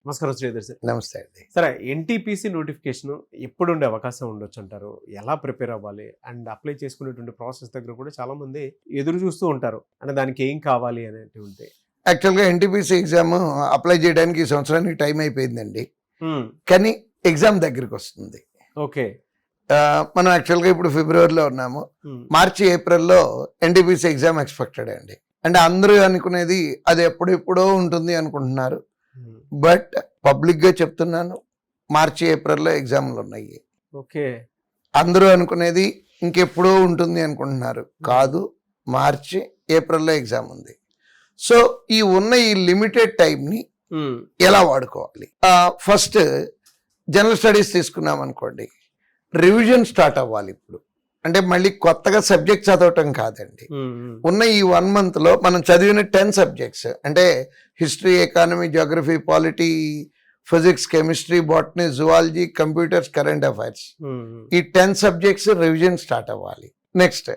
నమస్కారం శ్రీధర్ సార్. నమస్తే అండి. సరే, ఎన్టీపీసీ నోటిఫికేషన్ ఎప్పుడు ఉండే అవకాశం ఉండొచ్చు అంటారు? ఎలా ప్రిపేర్ అవ్వాలి? అండ్ అప్లై చేసుకునేటువంటి ప్రాసెస్ దగ్గర కూడా చాలా మంది ఎదురు చూస్తూ ఉంటారు. అంటే దానికి ఏం కావాలి అనేటువంటి. యాక్చువల్గా ఎన్టీపీసీ ఎగ్జామ్ అప్లై చేయడానికి ఈ సంవత్సరానికి టైం అయిపోయిందండి. కానీ ఎగ్జామ్ దగ్గరికి వస్తుంది. ఓకే. మనం యాక్చువల్గా ఇప్పుడు ఫిబ్రవరిలో ఉన్నాము. మార్చి ఏప్రిల్లో ఎన్టీపీసీ ఎగ్జామ్ ఎక్స్పెక్టెడ్ అండి. అంటే అందరూ అనుకునేది అది ఎప్పుడెప్పుడో ఉంటుంది అనుకుంటున్నారు. బట్ పబ్లిక్గా చెప్తున్నాను, మార్చి ఏప్రిల్లో ఎగ్జామ్లు ఉన్నాయి. ఓకే. అందరూ అనుకునేది ఇంకెప్పుడో ఉంటుంది అనుకుంటున్నారు. కాదు, మార్చి ఏప్రిల్లో ఎగ్జామ్ ఉంది. సో ఉన్న ఈ లిమిటెడ్ టైంని ఎలా వాడుకోవాలి? ఫస్ట్ జనరల్ స్టడీస్ తీసుకున్నాం అనుకోండి, రివిజన్ స్టార్ట్ అవ్వాలి. ఇప్పుడు అంటే మళ్ళీ కొత్తగా సబ్జెక్ట్ చదవటం కాదండి. ఉన్న ఈ 1 monthలో మనం చదివిన 10 సబ్జెక్ట్స్ అంటే history, economy, Geography, polity, physics, chemistry, botany, zoology, computers, current affairs, ఈ 10 సబ్జెక్ట్స్ రివిజన్ స్టార్ట్ అవ్వాలి. నెక్స్ట్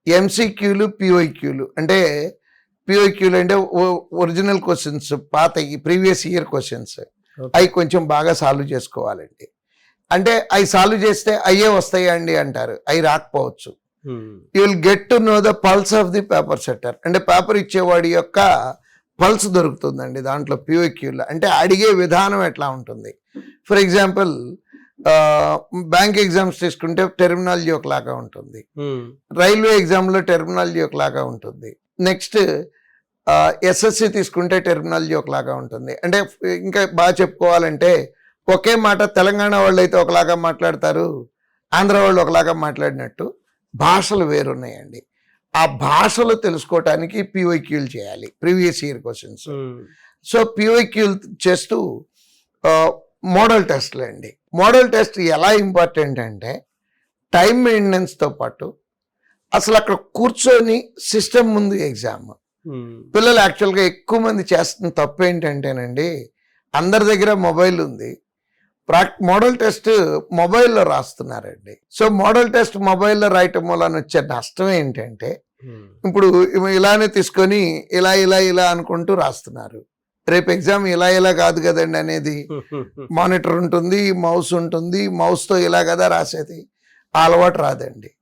ఎంసీక్యూలు, పిఓక్యూలు. అంటే పిఓక్యూలు అంటే ఒరిజినల్ క్వశ్చన్స్, పాత ప్రీవియస్ ఇయర్ క్వశ్చన్స్, అవి కొంచెం బాగా సాల్వ్ చేసుకోవాలండి. అంటే అవి సాల్వ్ చేస్తే అయ్యే వస్తాయి అండి అంటారు, అవి రాకపోవచ్చు. You will get to know the pulse of the paper setter. అంటే పేపర్ ఇచ్చేవాడి యొక్క పల్స్ దొరుకుతుందండి దాంట్లో పిఓక్యూలో. అంటే అడిగే విధానం ఎట్లా ఉంటుంది. ఫర్ ఎగ్జాంపుల్ బ్యాంక్ ఎగ్జామ్స్ తీసుకుంటే టెర్మినాలజీ ఒకలాగా ఉంటుంది, రైల్వే ఎగ్జామ్లో టెర్మినాలజీ ఒకలాగా ఉంటుంది, నెక్స్ట్ ఎస్ఎస్సి తీసుకుంటే టెర్మినాలజీ ఒకలాగా ఉంటుంది. అంటే ఇంకా బాగా చెప్పుకోవాలంటే ఒకే మాట తెలంగాణ వాళ్ళు అయితే ఒకలాగా మాట్లాడతారు, ఆంధ్ర వాళ్ళు ఒకలాగా మాట్లాడినట్టు భాషలు వేరున్నాయండి. ఆ భాషలు తెలుసుకోవటానికి పిఓక్యూలు చేయాలి, ప్రీవియస్ ఇయర్ క్వశ్చన్స్. సో పిఓక్యూలు చేస్తూ మోడల్ టెస్ట్లు అండి. మోడల్ టెస్ట్ ఎలా ఇంపార్టెంట్ అంటే టైం మెయింటెనెన్స్తో పాటు అసలు అక్కడ కూర్చొని సిస్టమ్ ముందు ఎగ్జామ్. పిల్లలు యాక్చువల్గా ఎక్కువ మంది చేస్తున్న తప్పు ఏంటంటేనండి, అందరి దగ్గర మొబైల్ ఉంది, మోడల్ టెస్ట్ మొబైల్లో రాస్తున్నారండి. సో మోడల్ టెస్ట్ మొబైల్లో రాయటం వలన వచ్చే నష్టం ఏంటంటే, ఇప్పుడు ఇలానే తీసుకొని ఇలా ఇలా ఇలా అనుకుంటూ రాస్తున్నారు. రేపు ఎగ్జామ్ ఇలా ఇలా కాదు కదండి అనేది. మానిటర్ ఉంటుంది, మౌస్ ఉంటుంది, మౌస్తో ఇలా కదా రాసేది, ఆ అలవాటు రాదండి.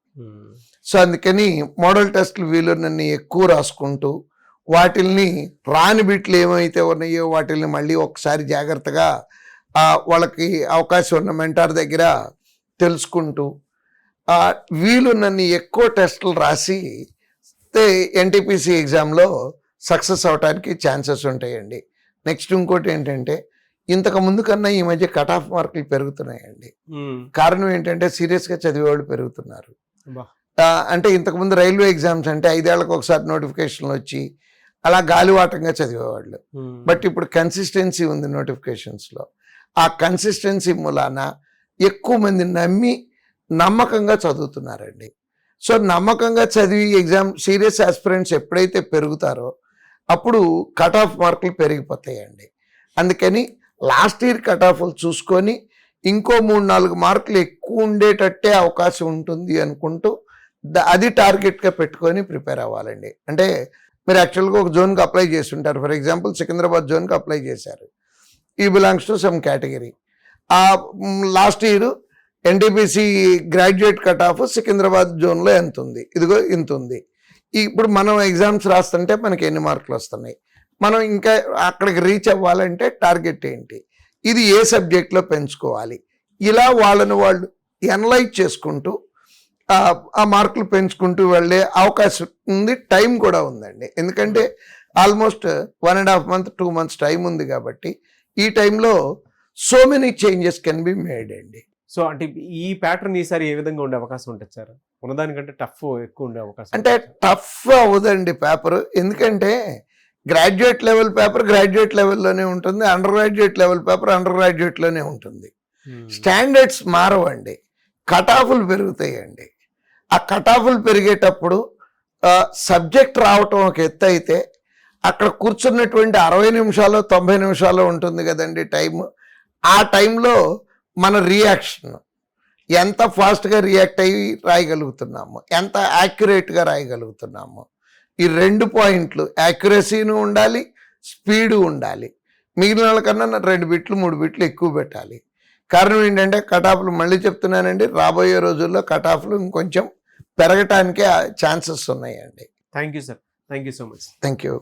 సో అందుకని మోడల్ టెస్ట్లు వీలున్నన్ని ఎక్కువ రాసుకుంటూ వాటిల్ని రాని బిట్లు ఏమైతే ఉన్నాయో వాటిల్ని మళ్ళీ ఒకసారి జాగ్రత్తగా వాళ్ళకి అవకాశం ఉన్న మెంటార్ దగ్గర తెలుసుకుంటూ వీలున్నన్ని ఎక్కువ టెస్టులు రాసి ఎన్టీపీసీ ఎగ్జామ్లో సక్సెస్ అవడానికి ఛాన్సెస్ ఉంటాయండి. నెక్స్ట్ ఇంకోటి ఏంటంటే, ఇంతకు ముందు కన్నా ఈ మధ్య కట్ ఆఫ్ మార్కులు పెరుగుతున్నాయండి. కారణం ఏంటంటే సీరియస్గా చదివేవాళ్ళు పెరుగుతున్నారు. అంటే ఇంతకుముందు రైల్వే ఎగ్జామ్స్ అంటే 5 ఏళ్లకు ఒకసారి నోటిఫికేషన్లు వచ్చి అలా గాలివాటంగా చదివేవాళ్ళు. బట్ ఇప్పుడు కన్సిస్టెన్సీ ఉంది నోటిఫికేషన్స్లో. ఆ కన్సిస్టెన్సీ మూలాన ఎక్కువ మంది నమ్మకంగా చదువుతున్నారండి. సో నమ్మకంగా చదివి ఎగ్జామ్ సీరియస్ ఆస్పిరెంట్స్ ఎప్పుడైతే పెరుగుతారో అప్పుడు కట్ ఆఫ్ మార్కులు పెరిగిపోతాయండి. అందుకని లాస్ట్ ఇయర్ కట్ ఆఫ్లు చూసుకొని ఇంకో 3-4 మార్కులు ఎక్కువ ఉండేటట్టే అవకాశం ఉంటుంది అనుకుంటూ అది టార్గెట్గా పెట్టుకొని ప్రిపేర్ అవ్వాలండి. అంటే మీరు యాక్చువల్గా ఒక జోన్కి అప్లై చేస్తుంటారు. ఫర్ ఎగ్జాంపుల్ సికింద్రాబాద్ జోన్కి అప్లై చేశారు, ఈ belongs to some category. Last year NTPC graduate cut off Secunderabad జోన్లో ఎంత ఉంది, ఇదిగో ఇంత ఉంది. ఇప్పుడు మనం ఎగ్జామ్స్ రాస్తుంటే మనకి ఎన్ని మార్కులు వస్తున్నాయి, మనం ఇంకా అక్కడికి రీచ్ అవ్వాలంటే టార్గెట్ ఏంటి, ఇది ఏ సబ్జెక్ట్లో పెంచుకోవాలి, ఇలా వాళ్ళని వాళ్ళు ఎనలైజ్ చేసుకుంటూ ఆ మార్కులు పెంచుకుంటూ వెళ్ళే అవకాశం ఉంది. టైం కూడా ఉందండి, ఎందుకంటే ఆల్మోస్ట్ 1.5 months 2 months టైం ఉంది కాబట్టి ఈ టైంలో so many changes can be made అండి. సో అంటే ఈ ప్యాటర్న్ ఈసారి ఏ విధంగా ఉండే అవకాశం ఉంటుంది సార్? ఉన్నదానికంటే టఫ్ ఎక్కువ ఉండే అవకాశం అంటే టఫ్ అవ్వదండి పేపర్. ఎందుకంటే గ్రాడ్యుయేట్ లెవెల్ పేపర్ గ్రాడ్యుయేట్ లెవెల్లోనే ఉంటుంది, అండర్ గ్రాడ్యుయేట్ లెవెల్ పేపర్ అండర్ గ్రాడ్యుయేట్లోనే ఉంటుంది. స్టాండర్డ్స్ మారవండి, కట్ ఆఫ్లు పెరుగుతాయండి. ఆ కట్ ఆఫ్లు పెరిగేటప్పుడు సబ్జెక్ట్ రావటం ఒక ఎత్తు అయితే అక్కడ కూర్చున్నటువంటి 60 నిమిషాలు 90 నిమిషాలు ఉంటుంది కదండి టైం. ఆ టైంలో మన రియాక్షన్ ఎంత ఫాస్ట్గా రియాక్ట్ అయ్యి రాయగలుగుతున్నాము, ఎంత యాక్యురేట్గా రాయగలుగుతున్నాము, ఈ 2 పాయింట్లు యాక్యురసీను ఉండాలి, స్పీడు ఉండాలి. మిగిలిన వాళ్ళకన్నా 2 బిట్లు 3 బిట్లు ఎక్కువ పెట్టాలి. కారణం ఏంటంటే కటాఫ్లు మళ్ళీ చెప్తున్నానండి, రాబోయే రోజుల్లో కటాఫ్లు ఇంకొంచెం పెరగటానికే ఛాన్సెస్ ఉన్నాయండి. Thank you sir, thank you so much. Thank you.